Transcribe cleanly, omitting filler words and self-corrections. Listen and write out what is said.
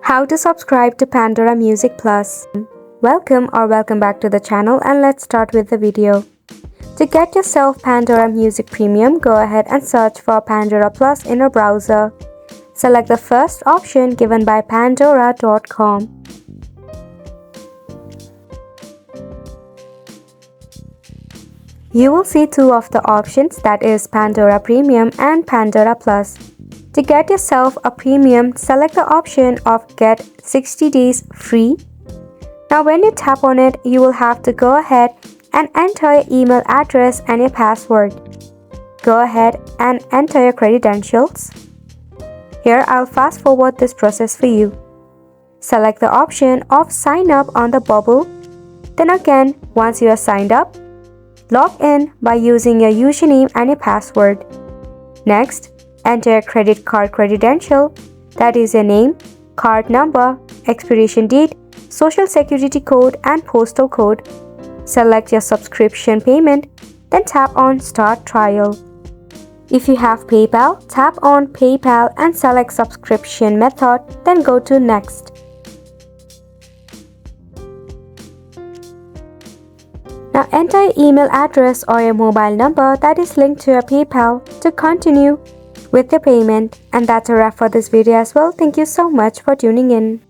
How to subscribe to Pandora Music Plus. Welcome back to the channel, and let's start with the video. To get yourself Pandora Music Premium, go ahead and search for Pandora Plus in your browser. Select the first option given by pandora.com. You will see two of the options, that is Pandora Premium and Pandora Plus. To get yourself a premium, select the option of Get 60 Days Free. Now when you tap on it, you will have to go ahead and enter your email address and your password. Go ahead and enter your credentials. Here I'll fast forward this process for you. Select the option of Sign Up on the bubble. Then again, once you are signed up, log in by using your username and your password. Next, enter your credit card credential, that is your name, card number, expiration date, social security code and postal code. Select your subscription payment, then tap on Start Trial. If you have PayPal, tap on PayPal and select subscription method, then go to Next. Now enter your email address or your mobile number that is linked to your PayPal to continue with the payment. And that's a wrap for this video as well. Thank you so much for tuning in.